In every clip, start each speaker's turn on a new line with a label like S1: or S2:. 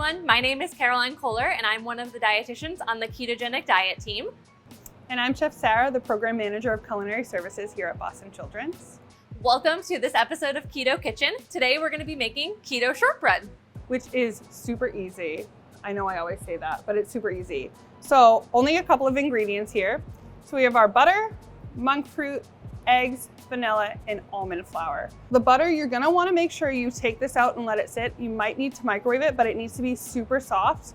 S1: everyone, my name is Caroline Kohler and I'm one of the dietitians on the ketogenic diet team.
S2: And I'm Chef Sarah, the Program Manager of Culinary Services here at Boston Children's.
S1: Welcome to this episode of Keto Kitchen. Today we're going to be making keto shortbread.
S2: Which is super easy. I know I always say that, but it's super easy. So only a couple of ingredients here. So we have our butter, monk fruit, eggs, vanilla, and almond flour. The butter, you're gonna wanna make sure you take this out and let it sit. You might need to microwave it, but it needs to be super soft.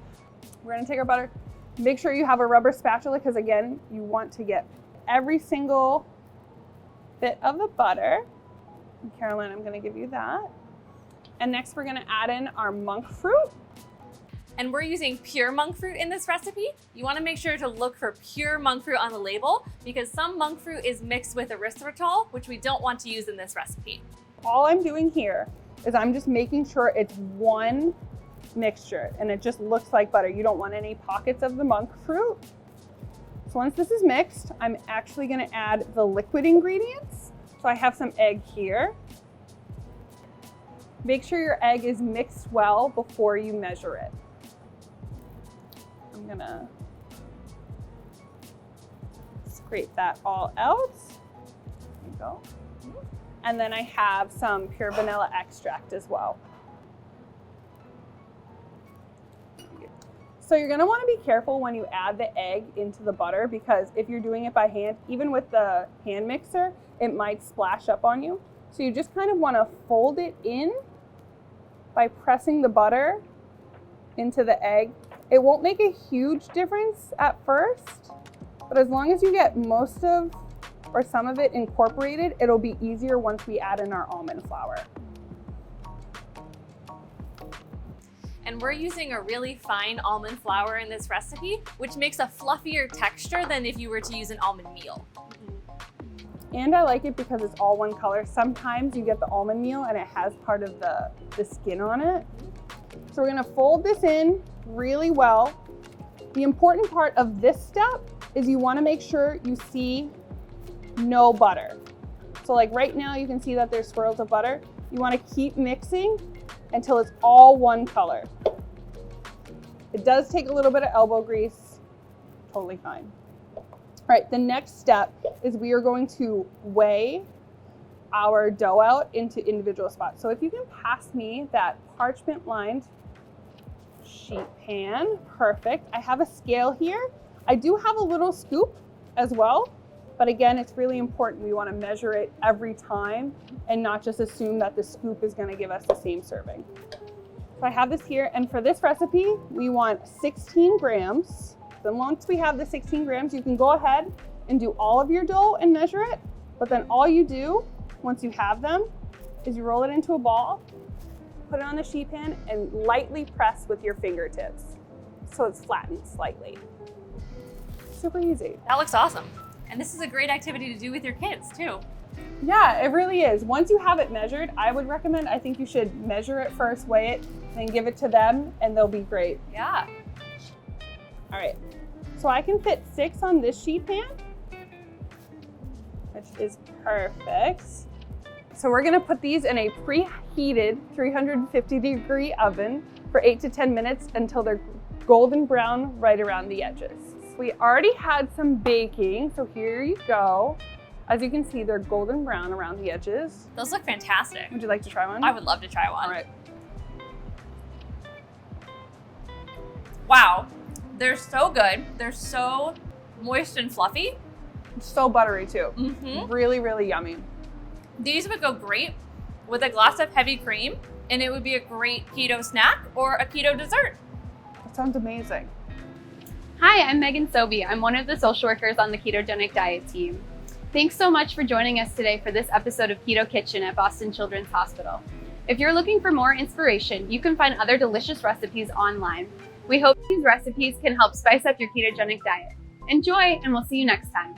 S2: We're gonna take our butter. Make sure you have a rubber spatula because again, you want to get every single bit of the butter. And Caroline, I'm gonna give you that. And next we're gonna add in our monk fruit.
S1: And we're using pure monk fruit in this recipe. You wanna make sure to look for pure monk fruit on the label because some monk fruit is mixed with erythritol, which we don't want to use in this recipe.
S2: All I'm doing here is I'm just making sure it's one mixture and it just looks like butter. You don't want any pockets of the monk fruit. So once this is mixed, I'm actually gonna add the liquid ingredients. So I have some egg here. Make sure your egg is mixed well before you measure it. I'm gonna scrape that all out. There you go. And then I have some pure vanilla extract as well. So you're gonna wanna be careful when you add the egg into the butter because if you're doing it by hand, even with the hand mixer, it might splash up on you. So you just kind of wanna fold it in by pressing the butter into the egg. It won't make a huge difference at first, but as long as you get most of or some of it incorporated, it'll be easier once we add in our almond flour.
S1: And we're using a really fine almond flour in this recipe, which makes a fluffier texture than if you were to use an almond meal.
S2: And I like it because it's all one color. Sometimes you get the almond meal and it has part of the skin on it. So we're gonna fold this in really well. The important part of this step is you wanna make sure you see no butter. So like right now you can see that there's swirls of butter. You wanna keep mixing until it's all one color. It does take a little bit of elbow grease, totally fine. All right, the next step is we are going to weigh our dough out into individual spots. So if you can pass me that parchment lined sheet pan, perfect. I have a scale here. I do have a little scoop as well, but again, it's really important. We want to measure it every time and not just assume that the scoop is going to give us the same serving. So I have this here, and for this recipe, we want 16 grams. Then once we have the 16 grams, you can go ahead and do all of your dough and measure it, but then all you do once you have them is you roll it into a ball, put it on the sheet pan, and lightly press with your fingertips so it's flattened slightly. Super easy.
S1: That looks awesome. And this is a great activity to do with your kids too.
S2: Yeah, it really is. Once you have it measured, I would recommend, I think you should measure it first, weigh it, then give it to them, and they'll be great.
S1: Yeah.
S2: All right, so I can fit 6 on this sheet pan, which is perfect. So we're gonna put these in a preheated 350-degree oven for 8 to 10 minutes until they're golden brown right around the edges. We already had some baking, so here you go. As you can see, they're golden brown around the edges.
S1: Those look fantastic.
S2: Would you like to try one?
S1: I would love to try one.
S2: All right.
S1: Wow, they're so good. They're so moist and fluffy.
S2: It's so buttery too.
S1: Mm-hmm.
S2: Really, really yummy.
S1: These would go great with a glass of heavy cream, and it would be a great keto snack or a keto dessert.
S2: That sounds amazing.
S3: Hi, I'm Megan Sobey. I'm one of the social workers on the ketogenic diet team. Thanks so much for joining us today for this episode of Keto Kitchen at Boston Children's Hospital. If you're looking for more inspiration, you can find other delicious recipes online. We hope these recipes can help spice up your ketogenic diet. Enjoy, and we'll see you next time.